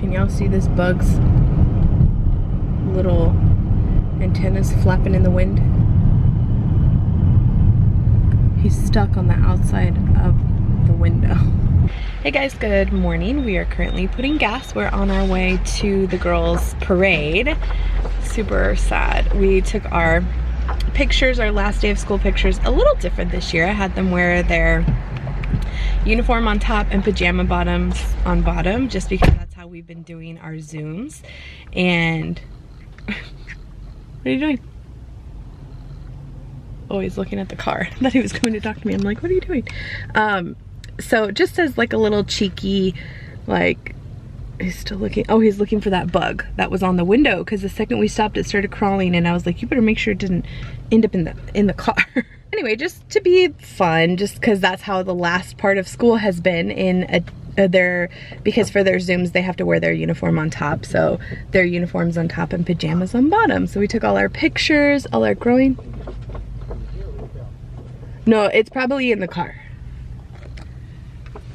Can y'all see this bug's little antennas flapping in the wind? He's stuck on the outside of the window. Hey guys, good morning. We are currently putting gas. We're on our way to the girls' parade. Super sad. We took our pictures, our last day of school pictures, a little different this year. I had them wear their uniform on top and pajama bottoms on bottom, just because that's how we've been doing our Zooms. And what are you doing? Oh, he's looking at the car. I thought he was coming to talk to me. I'm like, what are you doing? So just as like a little cheeky, like, he's still looking. Oh, he's looking for that bug that was on the window, because the second we stopped it started crawling, and I was like, you better make sure it didn't end up in the car. Anyway, just to be fun, just because that's how the last part of school has been in because for their Zooms they have to wear their uniform on top, so their uniforms on top and pajamas on bottom. So we took all our pictures, all our growing. No, it's probably in the car.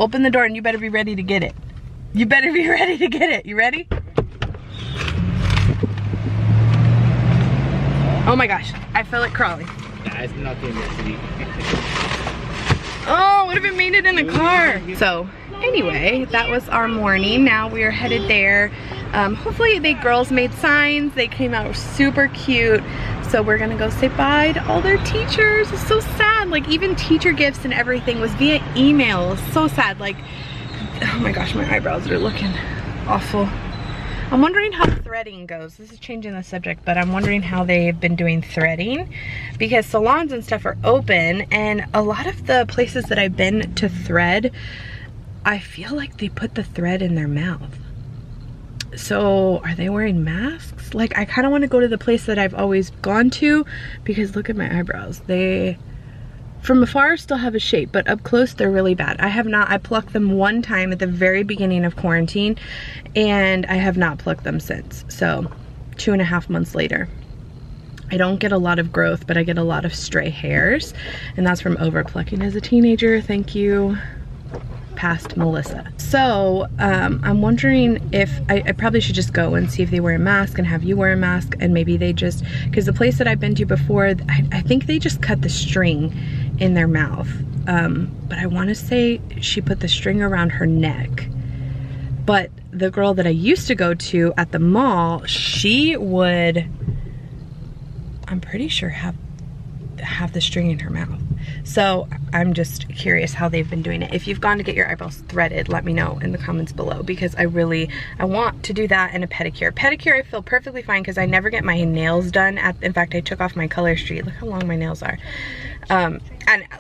Open the door and you better be ready to get it. You better be ready to get it. You ready? Oh my gosh, I feel it crawling. It's nothing actually. Oh, what if it made it in the car? So anyway, that was our morning. Now we are headed there. Hopefully the girls made signs. They came out super cute. So we're gonna go say bye to all their teachers. It's so sad. Like, even teacher gifts and everything was via email. It's so sad. Like, oh my gosh, my eyebrows are looking awful. I'm wondering how threading goes. This is changing the subject, but I'm wondering how they've been doing threading, because salons and stuff are open, and a lot of the places that I've been to thread, I feel like they put the thread in their mouth. So are they wearing masks? Like, I kind of want to go to the place that I've always gone to, because look at my eyebrows. They, from afar, still have a shape, but up close they're really bad. I plucked them one time at the very beginning of quarantine, and I have not plucked them since. So 2.5 months later. I don't get a lot of growth, but I get a lot of stray hairs, and that's from over plucking as a teenager. Thank you, past Melissa. So I'm wondering if I probably should just go and see if they wear a mask and have you wear a mask, and maybe they just, because the place that I've been to before, I think they just cut the string in their mouth. But I want to say she put the string around her neck. But the girl that I used to go to at the mall, she would, I'm pretty sure, have the string in her mouth. So I'm just curious how they've been doing it. If you've gone to get your eyebrows threaded, let me know in the comments below, because I want to do that, and a pedicure. Pedicure I feel perfectly fine, because I never get my nails done. In fact, I took off my color street. Look how long my nails are. And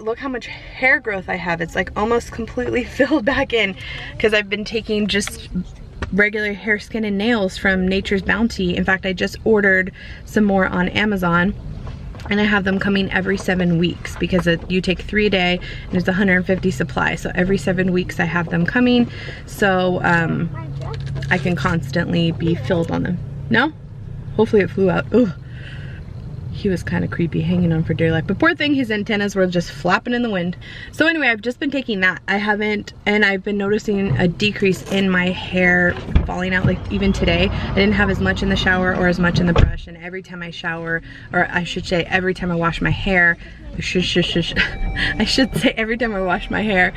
look how much hair growth I have. It's like almost completely filled back in, because I've been taking just regular hair, skin, and nails from Nature's Bounty. In fact, I just ordered some more on Amazon, and I have them coming every 7 weeks, because you take 3 a day and it's 150 supply. So every 7 weeks I have them coming, so I can constantly be filled on them. No? Hopefully it flew out. Ugh. He was kind of creepy, hanging on for dear life. But poor thing, his antennas were just flapping in the wind. So anyway, I've just been taking that. And I've been noticing a decrease in my hair falling out. Like, even today, I didn't have as much in the shower or as much in the brush. And every time I shower, or I should say every time I wash my hair, I should say every time I wash my hair,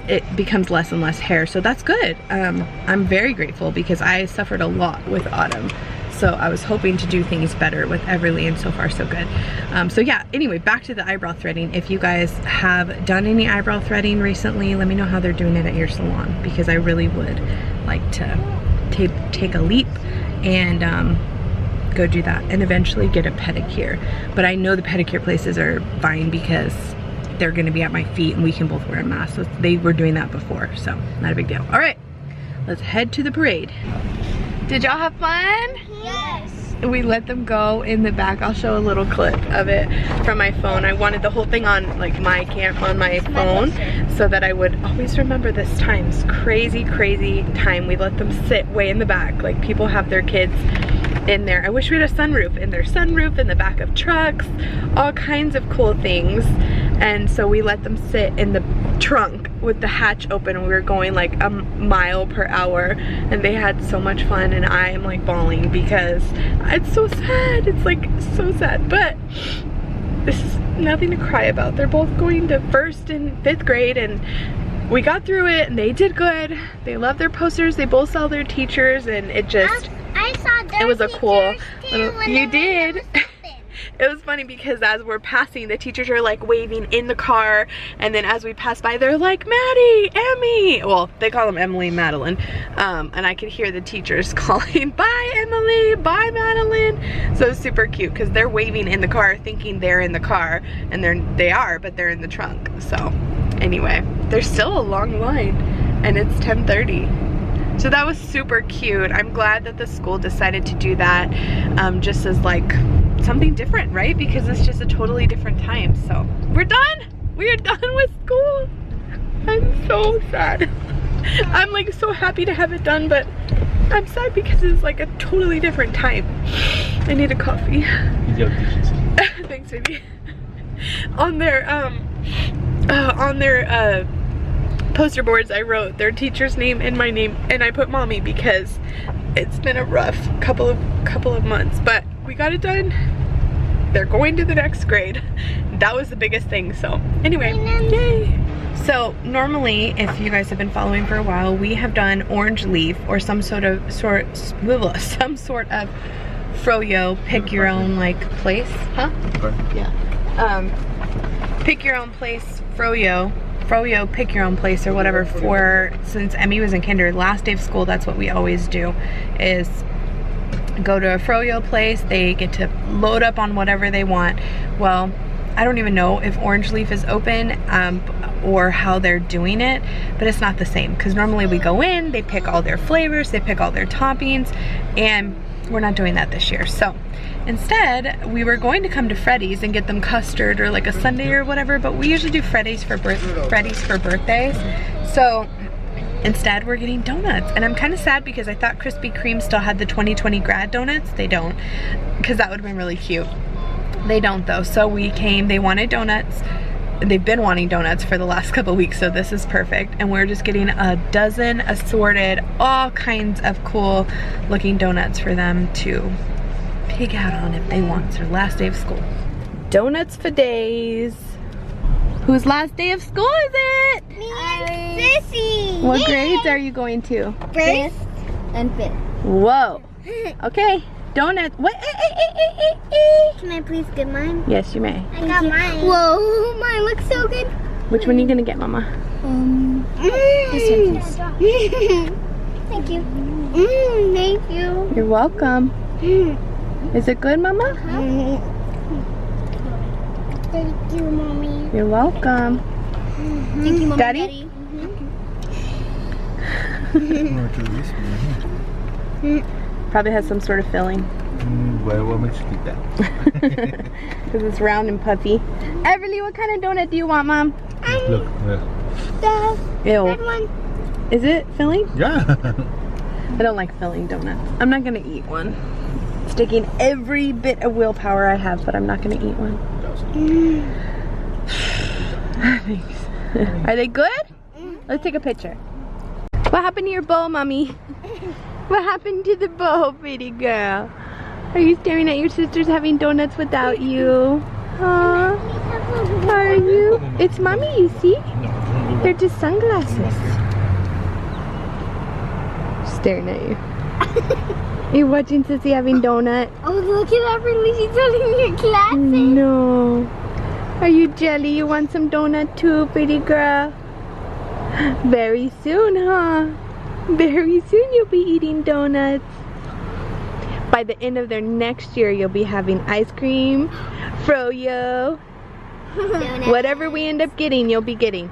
it becomes less and less hair. So that's good. I'm very grateful, because I suffered a lot with autumn. So I was hoping to do things better with Everly, and so far so good. So yeah, anyway, back to the eyebrow threading. If you guys have done any eyebrow threading recently, let me know how they're doing it at your salon, because I really would like to take a leap and go do that, and eventually get a pedicure. But I know the pedicure places are fine, because they're gonna be at my feet and we can both wear a mask. So they were doing that before, so not a big deal. All right, let's head to the parade. Did y'all have fun? Yes. We let them go in the back. I'll show a little clip of it from my phone. I wanted the whole thing on like my phone, so that I would always remember this time. This crazy time. We let them sit way in the back. Like, people have their kids in there. I wish we had a sunroof, in their sunroof, in the back of trucks, all kinds of cool things. And so we let them sit in the trunk with the hatch open. We were going like a mile per hour and they had so much fun, and I am like bawling because it's so sad. It's like so sad, but this is nothing to cry about. They're both going to 1st and 5th grade, and we got through it and they did good. They love their posters. They both saw their teachers, and it just, I saw their it was a cool little, you did. It was funny because as we're passing, the teachers are like waving in the car, and then as we pass by, they're like, Maddie, Emmy. Well, they call them Emily and Madeline. And I could hear the teachers calling, bye Emily, bye Madeline. So it's super cute because they're waving in the car thinking they're in the car, and they are, but they're in the trunk. So anyway, there's still a long line and it's 10:30. So that was super cute. I'm glad that the school decided to do that, just as like something different, right? Because it's just a totally different time. So we're done. We are done with school. I'm so sad. I'm like so happy to have it done, but I'm sad because it's like a totally different time. I need a coffee. Thanks, baby. On their poster boards, I wrote their teacher's name and my name, and I put mommy because it's been a rough couple of months, but we got it done. They're going to the next grade. That was the biggest thing. So anyway, yay. So normally, if you guys have been following for a while, we have done orange leaf or some sort of froyo, pick your own like place, huh? Yeah. Pick your own place froyo pick your own place or whatever, for since Emmy was in kinder, last day of school, that's what we always do, is go to a froyo place. They get to load up on whatever they want. Well, I don't even know if Orange Leaf is open or how they're doing it, but it's not the same because normally we go in, they pick all their flavors, they pick all their toppings, and we're not doing that this year. So instead, we were going to come to Freddy's and get them custard or like a sundae or whatever, but we usually do Freddy's for birthdays. So instead, we're getting donuts, and I'm kind of sad because I thought Krispy Kreme still had the 2020 grad donuts. They don't, because that would have been really cute. They don't though. So we came, they wanted donuts. They've been wanting donuts for the last couple weeks, so this is perfect. And we're just getting a dozen assorted, all kinds of cool looking donuts for them to pig out on if they want. It's their last day of school. Donuts for days. Whose last day of school is it? Me and Sissy. What grades are you going to? 1st and 5th. Whoa. Okay. Donuts. What? Can I please get mine? Yes, you may. I got mine. Whoa, mine looks so good. Which one are you gonna get, Mama? This one, please. Thank you. Thank you. You're welcome. Is it good, Mama? Thank you, Mommy. You're welcome. Thank you, Mommy. Daddy? Probably has some sort of filling. What makes you think that? Because it's round and puffy. Everly, what kind of donut do you want, Mom? Look. The Ew. red one. Is it filling? Yeah. I don't like filling donuts. I'm not gonna eat one. It's taking every bit of willpower I have, but I'm not gonna eat one. Thanks. Are they good? Let's take a picture. What happened to your bow, Mommy? What happened to the bow, pretty girl? Are you staring at your sisters having donuts without you? Huh? Are you? It's Mommy, you see? They're just sunglasses. Staring at you. You're watching Sissy having donut? Oh, look at Everly. She's holding your glasses. No. Are you jelly? You want some donut too, pretty girl? Very soon, huh? Very soon you'll be eating donuts. By the end of their next year, you'll be having ice cream, froyo. Donut. Whatever we end up getting, you'll be getting.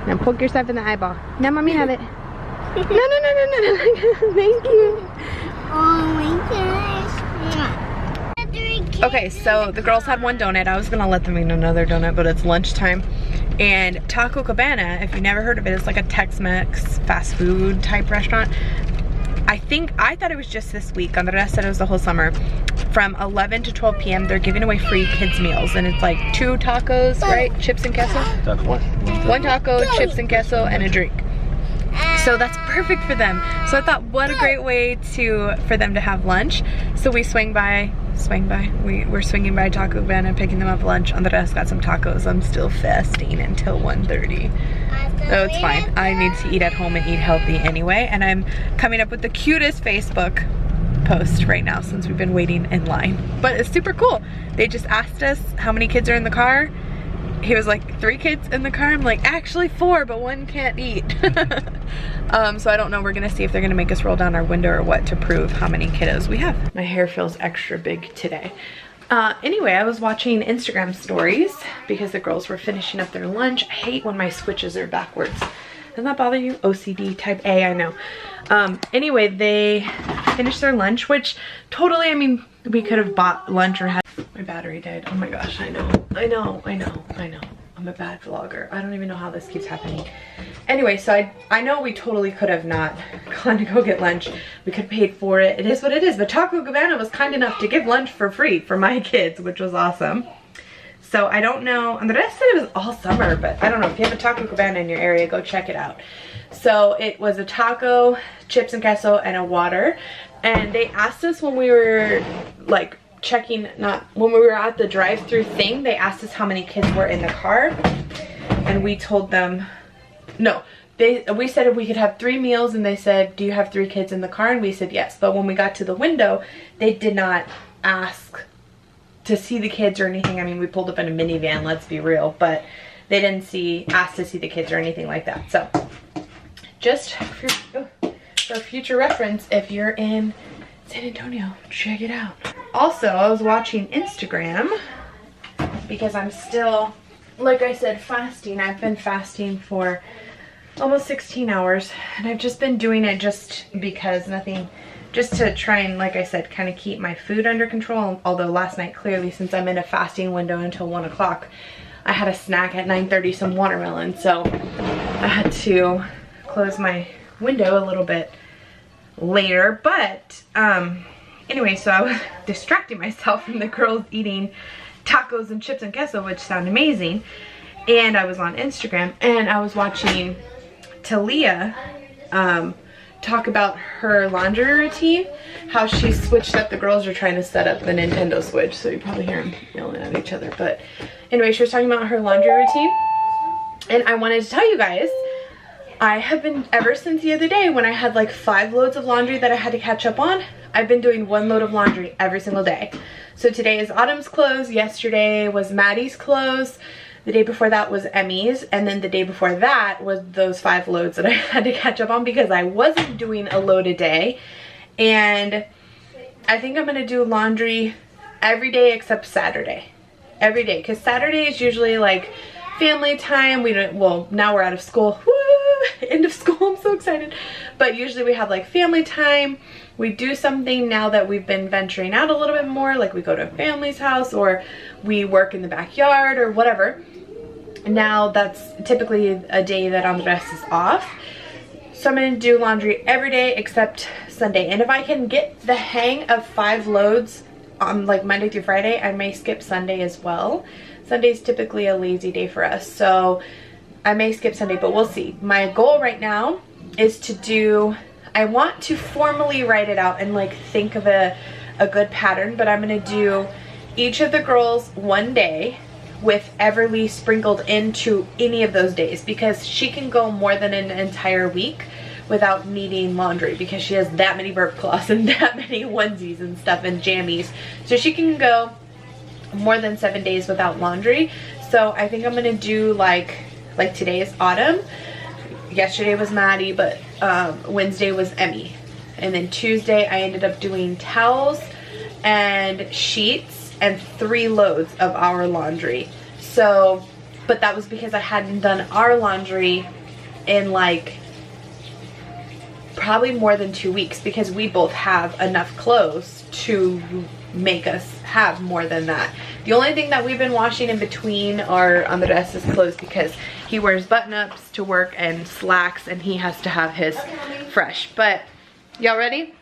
Now poke yourself in the eyeball. Now, Mommy, have it. No. Thank you. Oh my gosh. Okay, so the girls had one donut. I was gonna let them eat another donut, but it's lunchtime. And Taco Cabana, if you've never heard of it, it's like a Tex-Mex fast food type restaurant. I thought it was just this week. Andrea said it was the whole summer. from 11 to 12 p.m. they're giving away free kids meals, and it's like 2 tacos, right? Chips and queso? One taco, chips and queso, and a drink. So that's perfect for them. So I thought, what a great way for them to have lunch. So we we're swinging by Taco Cabana, picking them up lunch. Andres got some tacos. I'm still fasting until 1:30. So it's fine. I need to eat at home and eat healthy anyway. And I'm coming up with the cutest Facebook post right now since we've been waiting in line. But it's super cool. They just asked us how many kids are in the car. He was like, 3 kids in the car. I'm like, actually 4, but 1 can't eat. So I don't know. We're gonna see if they're gonna make us roll down our window or what to prove how many kiddos we have. My hair feels extra big today. Anyway, I was watching Instagram stories because the girls were finishing up their lunch. I hate when my switches are backwards. Doesn't that bother you? OCD type A, I know. Anyway, they finished their lunch, which totally, I mean, we could have bought lunch or had. My battery died. Oh my gosh, I know. I'm a bad vlogger. I don't even know how this keeps happening. Anyway, so I know we totally could have not gone to go get lunch. We could have paid for it. It is what it is. But Taco Cabana was kind enough to give lunch for free for my kids, which was awesome. So I don't know, and the rest said it was all summer, but I don't know. If you have a Taco Cabana in your area, go check it out. So it was a taco, chips and queso, and a water. And they asked us when we were like checking, when we were at the drive-through thing, they asked us how many kids were in the car. And we told them, no, we said if we could have 3 meals, and they said, do you have 3 kids in the car? And we said yes. But when we got to the window, they did not ask to see the kids or anything. I mean, we pulled up in a minivan, let's be real, but they didn't ask to see the kids or anything like that. So just for future reference, if you're in San Antonio, check it out. Also, I was watching Instagram because I'm still, like I said, fasting. I've been fasting for almost 16 hours, and I've just been doing it just because just to try and, like I said, kind of keep my food under control. Although last night, clearly, since I'm in a fasting window until 1 o'clock, I had a snack at 9:30, some watermelon. So I had to close my window a little bit later. But anyway, so I was distracting myself from the girls eating tacos and chips and queso, which sound amazing. And I was on Instagram, and I was watching Talia talk about her laundry routine, how she switched up. The girls are trying to set up the Nintendo Switch, so you probably hear them yelling at each other. But anyway, she was talking about her laundry routine, and I wanted to tell you guys, I have been, ever since the other day when I had like 5 loads of laundry that I had to catch up on, I've been doing 1 load of laundry every single day. So today is Autumn's clothes, yesterday was Maddie's clothes, the day before that was Emmy's, and then the day before that was those 5 loads that I had to catch up on because I wasn't doing a load a day. And I think I'm gonna do laundry every day except Saturday. Every day, because Saturday is usually like family time. Well, now we're out of school. Woo! End of school, I'm so excited. But usually we have like family time. We do something now that we've been venturing out a little bit more, like we go to a family's house or we work in the backyard or whatever. Now that's typically a day that Andres is off. So I'm going to do laundry every day except Sunday. And if I can get the hang of 5 loads on like Monday through Friday, I may skip Sunday as well. Sunday's typically a lazy day for us, so I may skip Sunday, but we'll see. My goal right now is to do, I want to formally write it out and like think of a good pattern, but I'm going to do each of the girls 1 day with Everly sprinkled into any of those days, because she can go more than an entire week without needing laundry because she has that many burp cloths and that many onesies and stuff and jammies. So she can go more than 7 days without laundry. So I think I'm gonna do like today is Autumn, yesterday was Maddie, but Wednesday was Emmy, and then Tuesday I ended up doing towels and sheets and 3 loads of our laundry. So, but that was because I hadn't done our laundry in like probably more than 2 weeks, because we both have enough clothes to make us have more than that. The only thing that we've been washing in between are Andres' clothes, because he wears button-ups to work and slacks, and he has to have his fresh. But y'all ready?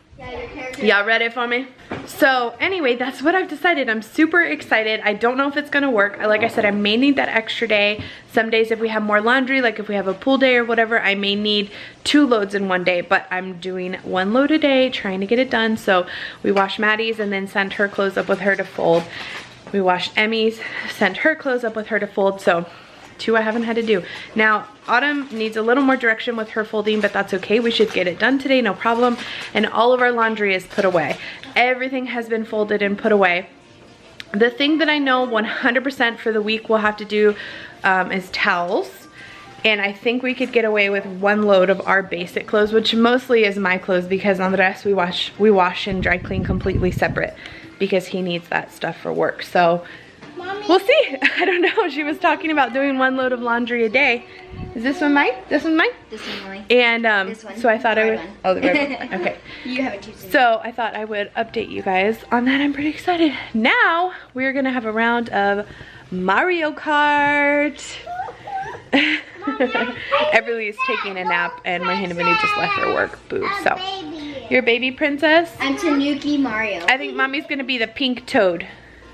Y'all ready for me? So anyway, that's what I've decided. I'm super excited. I don't know if it's gonna work. Like I said, I may need that extra day. Some days if we have more laundry, like if we have a pool day or whatever, I may need 2 loads in one day, but I'm doing 1 load a day, trying to get it done. So we wash Maddie's and then send her clothes up with her to fold. We washed Emmy's, sent her clothes up with her to fold. So 2 I haven't had to do. Now, Autumn needs a little more direction with her folding, but that's okay. We should get it done today, no problem. And all of our laundry is put away. Everything has been folded and put away. The thing that I know 100% for the week we'll have to do is towels. And I think we could get away with 1 load of our basic clothes, which mostly is my clothes, because on the rest we wash and dry clean completely separate because he needs that stuff for work. So we'll see. I don't know. She was talking about doing 1 load of laundry a day. Is this one mine? This one's mine? This one, Molly. And This one. so I thought I would. Red one. Oh, the red one. Okay. You haven't chosen. So I thought I would update you guys on that. I'm pretty excited. Now we're gonna have a round of Mario Kart. Everly's taking a nap, and my Hannah just left her work. Boo. So you're a baby princess. I'm Tanuki Mario. I think Mommy's gonna be the pink toad.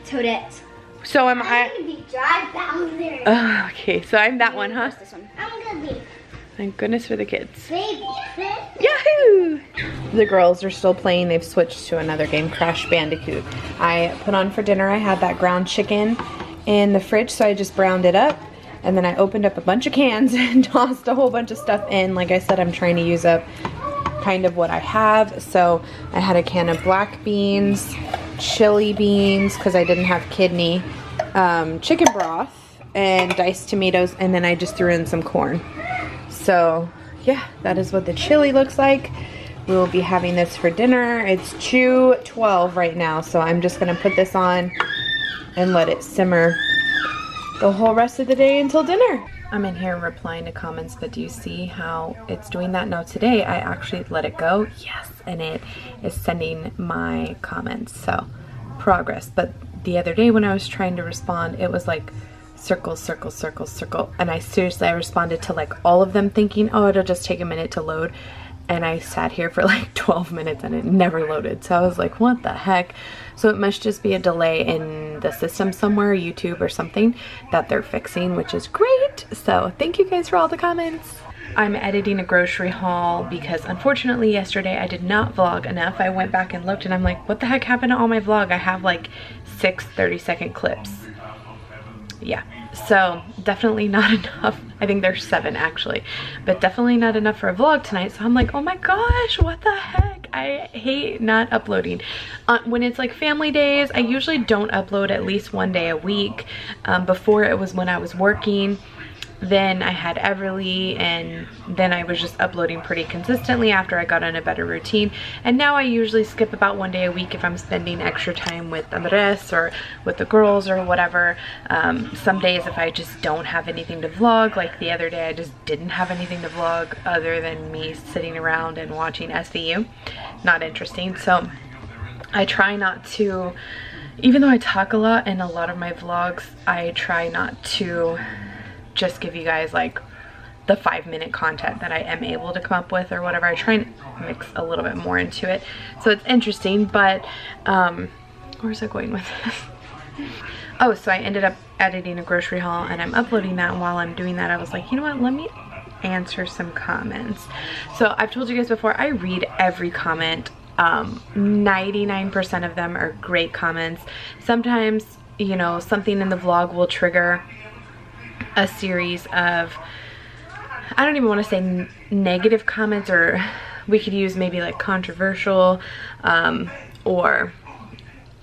Toadette. So am I'm I. gonna be Dry Bowser. Okay, so I'm that one, huh? This one. I'm gonna be Thank goodness for the kids. baby. Yahoo! The girls are still playing. They've switched to another game, Crash Bandicoot. I put on for dinner, I had that ground chicken in the fridge, so I just browned it up. And then I opened up a bunch of cans and tossed a whole bunch of stuff in. Like I said, I'm trying to use up kind of what I have. So I had a can of black beans, chili beans, because I didn't have kidney, chicken broth, and diced tomatoes, and then I just threw in some corn. So yeah, that is what the chili looks like. We will be having this for dinner. It's 2:12 right now, so I'm just gonna put this on and let it simmer the whole rest of the day until dinner. I'm in here replying to comments, but do you see how it's doing that? Now today I actually let it go, yes, and it is sending my comments, so progress. But the other day when I was trying to respond, it was like circle, circle, circle, circle, and I responded to like all of them thinking, oh, it'll just take a minute to load, and I sat here for like 12 minutes and it never loaded. So I was like, what the heck? So it must just be a delay in the system somewhere, YouTube or something, that they're fixing, which is great. So thank you guys for all the comments. I'm editing a grocery haul because unfortunately yesterday I did not vlog enough. I went back and looked and I'm like, what the heck happened to all my vlog? I have like 6 30-second clips. Yeah, so definitely not enough. I think there's 7 actually, but definitely not enough for a vlog tonight. So I'm like, oh my gosh, what the heck? I hate not uploading. When it's like family days, I usually don't upload at least 1 day a week. Before it was when I was working. Then I had Everly, and then I was just uploading pretty consistently after I got on a better routine. And now I usually skip about 1 day a week if I'm spending extra time with Andres or with the girls or whatever. Some days if I just don't have anything to vlog, like the other day I just didn't have anything to vlog other than me sitting around and watching SVU. Not interesting. So I try not to, even though I talk a lot in a lot of my vlogs, I try not to just give you guys like the 5-minute content that I am able to come up with or whatever. I try and mix a little bit more into it, so it's interesting. But where's I going with this? Oh, so I ended up editing a grocery haul and I'm uploading that, and while I'm doing that I was like, you know what, let me answer some comments. So I've told you guys before, I read every comment. 99% of them are great comments. Sometimes, you know, something in the vlog will trigger a series of, I don't even want to say negative comments, or we could use maybe like controversial, or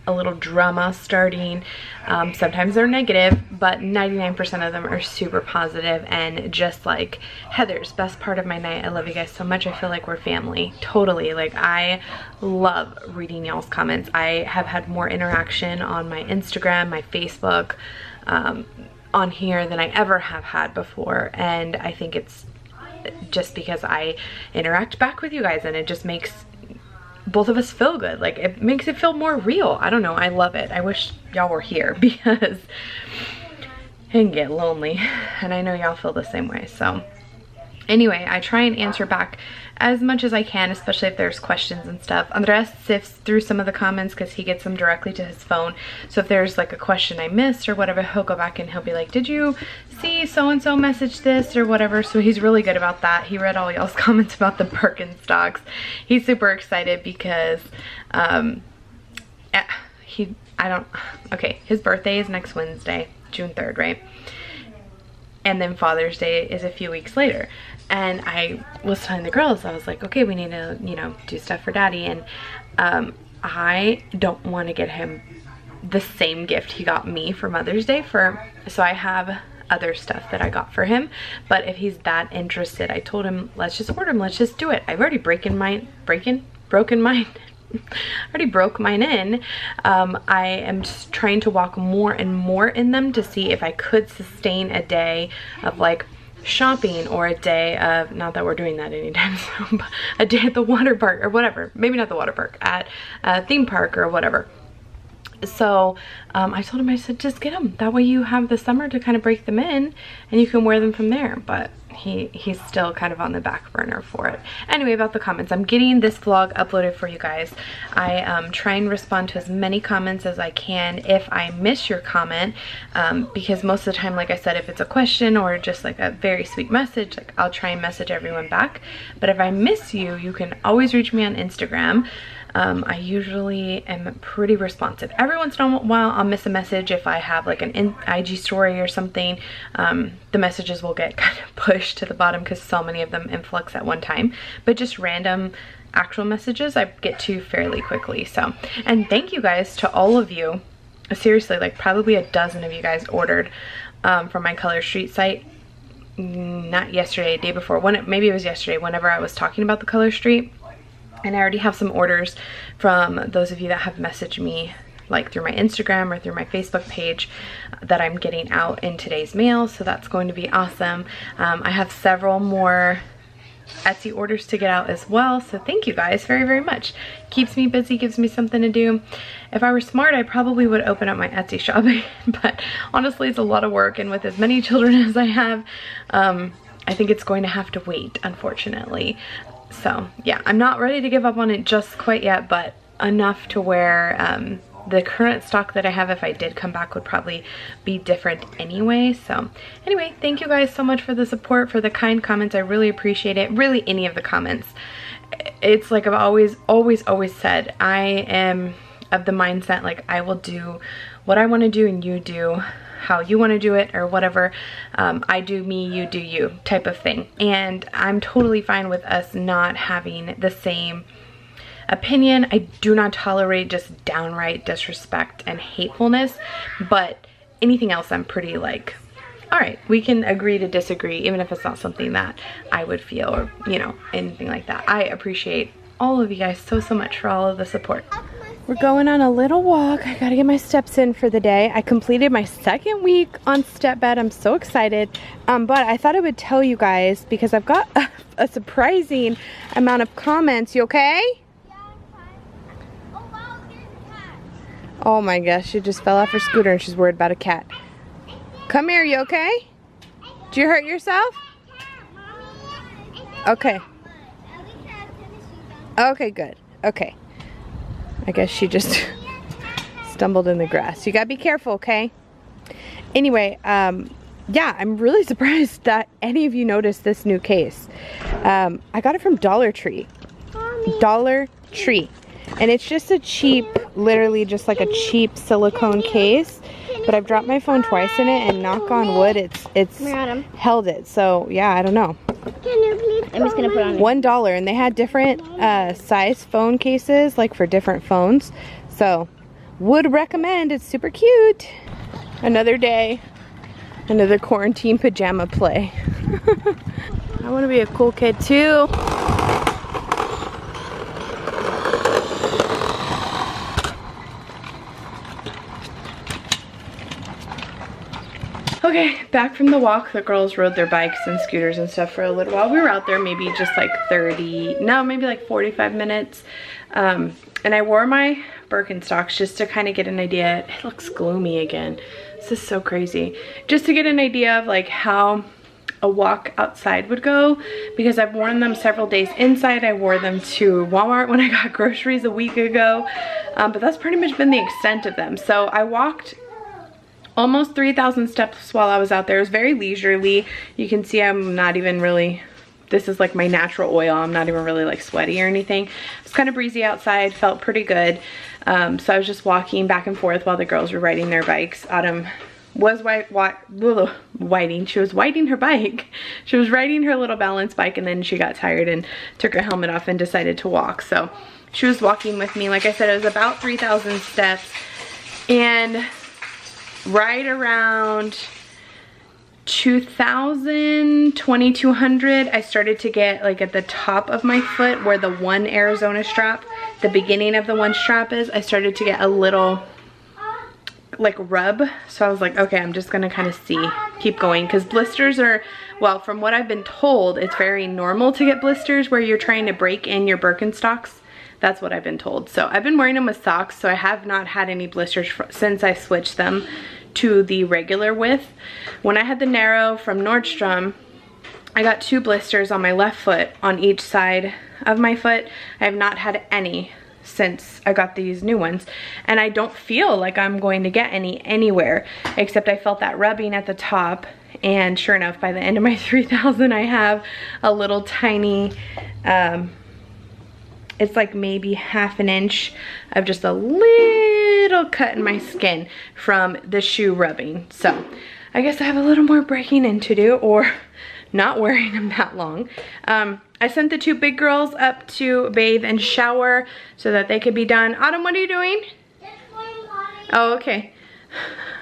a little drama starting. Sometimes they're negative, but 99% of them are super positive and just like Heather's best part of my night. I love you guys so much. I feel like we're family. Totally. Like, I love reading y'all's comments. I have had more interaction on my Instagram, my Facebook, on here than I ever have had before, and I think it's just because I interact back with you guys, and it just makes both of us feel good. Like, it makes it feel more real. I don't know, I love it. I wish y'all were here because it can get lonely, and I know y'all feel the same way. So anyway, I try and answer back as much as I can, especially if there's questions and stuff. Andres sifts through some of the comments because he gets them directly to his phone. So if there's like a question I missed or whatever, he'll go back and he'll be like, did you see so-and-so message this or whatever? So he's really good about that. He read all y'all's comments about the Birkenstocks. He's super excited because his birthday is next Wednesday, June 3rd, right? And then Father's Day is a few weeks later. And I was telling the girls, I was like, okay, we need to, you know, do stuff for Daddy. And I don't want to get him the same gift he got me for Mother's Day so I have other stuff that I got for him. But if he's that interested, I told him, let's just order him, let's just do it. I've already broken mine. Already broke mine in. I am just trying to walk more and more in them to see if I could sustain a day of like shopping, or a day of, not that we're doing that anytime soon, but a day at the water park or whatever. Maybe not the water park, at a theme park or whatever. So I told him, I said, just get them. That way you have the summer to kind of break them in and you can wear them from there. But he's still kind of on the back burner for it. Anyway, about the comments, I'm getting this vlog uploaded for you guys. I try and respond to as many comments as I can if I miss your comment, because most of the time, like I said, if it's a question or just like a very sweet message, like I'll try and message everyone back. But if I miss you, you can always reach me on Instagram. I usually am pretty responsive. Every once in a while I'll miss a message if I have like an IG story or something. The messages will get kind of pushed to the bottom because so many of them influx at one time. But just random actual messages I get to fairly quickly. So, and thank you guys to all of you. Seriously, like probably a dozen of you guys ordered from my Color Street site. Not yesterday, day before. Maybe it was yesterday whenever I was talking about the Color Street. And I already have some orders from those of you that have messaged me like through my Instagram or through my Facebook page that I'm getting out in today's mail. So that's going to be awesome. I have several more Etsy orders to get out as well. So thank you guys very, very much. Keeps me busy, gives me something to do. If I were smart, I probably would open up my Etsy shop. But honestly, it's a lot of work. And with as many children as I have, I think it's going to have to wait, unfortunately. So yeah, I'm not ready to give up on it just quite yet, but enough to where the current stock that I have, if I did come back, would probably be different anyway. So anyway, thank you guys so much for the support, for the kind comments. I really appreciate it. Really, any of the comments. It's like I've always said, I am of the mindset like I will do what I want to do and you do how you want to do it, or whatever. I do me, you do you type of thing. And I'm totally fine with us not having the same opinion. I do not tolerate just downright disrespect and hatefulness, but anything else I'm pretty like, all right, we can agree to disagree, even if it's not something that I would feel, or you know, anything like that. I appreciate all of you guys so much for all of the support. We're going on a little walk. I gotta get my steps in for the day. I completed my second week on step bed. I'm so excited. But I thought I would tell you guys because I've got a surprising amount of comments. You okay? Yeah, I'm fine. Oh wow, there's a cat. Oh my gosh, she just fell off her scooter and she's worried about a cat. Come here, you okay? Did you hurt yourself? Okay. Okay, good. Okay. I guess she just stumbled in the grass. You gotta be careful, okay? Anyway, yeah, I'm really surprised that any of you noticed this new case. I got it from Dollar Tree. Dollar Tree. And it's just a cheap, literally just like a cheap silicone case. But I've dropped my phone twice in it, and knock on wood, it's held it. So yeah, I don't know. I'm just gonna put on $1, and they had different size phone cases, like for different phones. So would recommend. It's super cute. Another day, another quarantine pajama play. I want to be a cool kid too. Okay, back from the walk. The girls rode their bikes and scooters and stuff for a little while. We were out there maybe just like maybe like 45 minutes. And I wore my Birkenstocks just to kind of get an idea. It looks gloomy again. This is so crazy. Just to get an idea of like how a walk outside would go, because I've worn them several days inside. I wore them to Walmart when I got groceries a week ago, but that's pretty much been the extent of them. So I walked almost 3,000 steps while I was out there. It was very leisurely. You can see I'm not even really, this is like my natural oil. I'm not even really like sweaty or anything. It's kind of breezy outside, felt pretty good. So I was just walking back and forth while the girls were riding their bikes. Autumn was she was whiting her bike. She was riding her little balance bike, and then she got tired and took her helmet off and decided to walk. So she was walking with me. Like I said, it was about 3,000 steps, and right around 2,000, 2,200, I started to get like at the top of my foot where the one Arizona strap, the beginning of the one strap is, I started to get a little like rub. So I was like, okay, I'm just gonna kind of keep going, because blisters are, well, from what I've been told, it's very normal to get blisters where you're trying to break in your Birkenstocks. That's what I've been told. So I've been wearing them with socks, so I have not had any blisters since I switched them to the regular width. When I had the narrow from Nordstrom, I got 2 blisters on my left foot on each side of my foot. I have not had any since I got these new ones, and I don't feel like I'm going to get any anywhere, except I felt that rubbing at the top. And sure enough, by the end of my 3,000, I have a little tiny, it's like maybe ½ an inch of just a little cut in my skin from the shoe rubbing. So I guess I have a little more breaking in to do, or not wearing them that long. I sent the 2 big girls up to bathe and shower so that they could be done. Autumn, what are you doing? Oh, okay.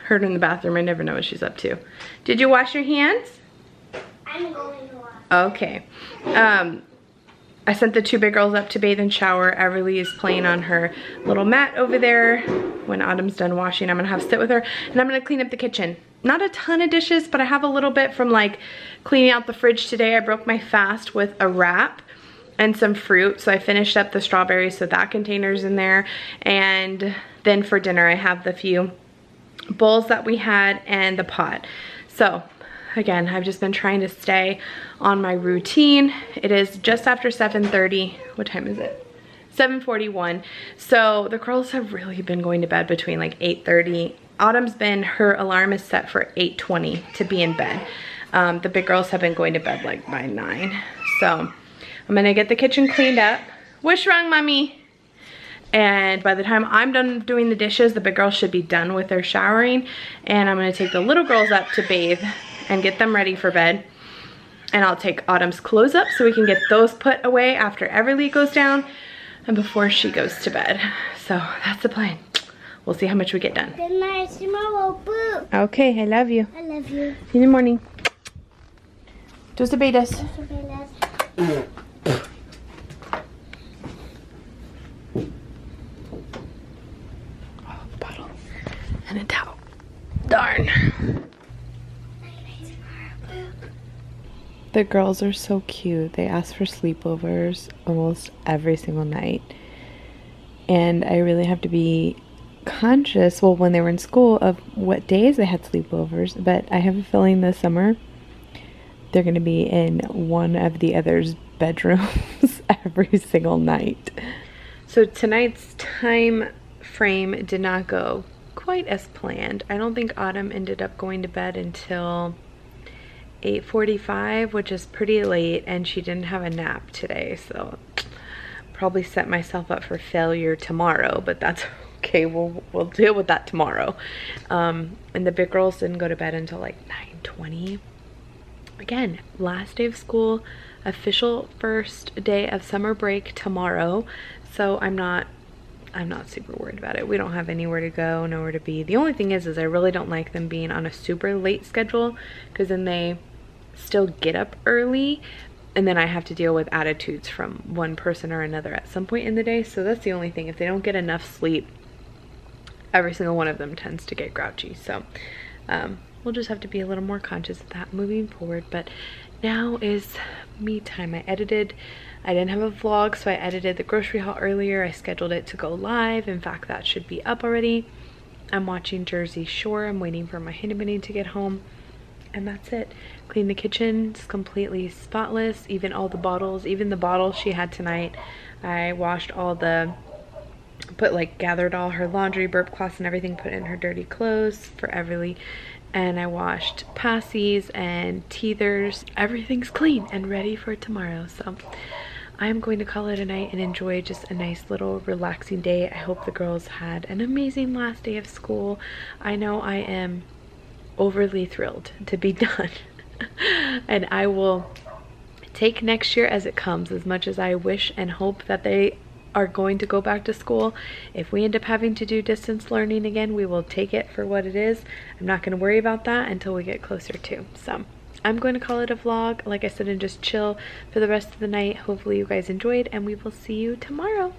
Heard her in the bathroom. I never know what she's up to. Did you wash your hands? I'm going to wash. Okay. I sent the 2 big girls up to bathe and shower. Everly is playing on her little mat over there. When Autumn's done washing, I'm gonna have to sit with her, and I'm gonna clean up the kitchen. Not a ton of dishes, but I have a little bit from like cleaning out the fridge today. I broke my fast with a wrap and some fruit, so I finished up the strawberries, so that container's in there. And then for dinner, I have the few bowls that we had and the pot. So again, I've just been trying to stay on my routine. It is just after 7:30. What time is it? 7:41. So the girls have really been going to bed between like 8:30. Autumn's her alarm is set for 8:20 to be in bed. The big girls have been going to bed like by 9. So I'm gonna get the kitchen cleaned up. What's wrong, mommy? And by the time I'm done doing the dishes, the big girls should be done with their showering. And I'm gonna take the little girls up to bathe and get them ready for bed. And I'll take Autumn's clothes up so we can get those put away after Everly goes down and before she goes to bed. So that's the plan. We'll see how much we get done. Good night, tomorrow. Boo. Okay, I love you. I love you. See you in the morning. Tus te betas. Oh, bottle and a towel. Darn. The girls are so cute. They ask for sleepovers almost every single night. And I really have to be conscious, well, when they were in school, of what days they had sleepovers. But I have a feeling this summer they're going to be in one of the other's bedrooms every single night. So tonight's time frame did not go quite as planned. I don't think Autumn ended up going to bed until 8:45, which is pretty late, and she didn't have a nap today, so probably set myself up for failure tomorrow, but that's okay. We'll deal with that tomorrow. And the big girls didn't go to bed until like 9:20. Again, last day of school, official first day of summer break tomorrow, so I'm not super worried about it. We don't have anywhere to go, nowhere to be. The only thing is I really don't like them being on a super late schedule, because then they still get up early, and then I have to deal with attitudes from one person or another at some point in the day. So that's the only thing. If they don't get enough sleep, every single one of them tends to get grouchy. So we'll just have to be a little more conscious of that moving forward. But now is me time. I didn't have a vlog, so I edited the grocery haul earlier. I scheduled it to go live. In fact, that should be up already. I'm watching Jersey Shore. I'm waiting for my honey bunny to get home. and that's it. Clean the kitchen, it's completely spotless. Even all the bottles, even the bottles she had tonight, I washed all the, gathered all her laundry, burp cloths and everything, put in her dirty clothes for Everly, and I washed passies and teethers. Everything's clean and ready for tomorrow. So I'm going to call it a night and enjoy just a nice little relaxing day. I hope the girls had an amazing last day of school. I know I am overly thrilled to be done. And I will take next year as it comes, as much as I wish and hope that they are going to go back to school. If we end up having to do distance learning again, we will take it for what it is. I'm not going to worry about that until we get closer to. So I'm going to call it a vlog, like I said, and just chill for the rest of the night. Hopefully you guys enjoyed, and we will see you tomorrow.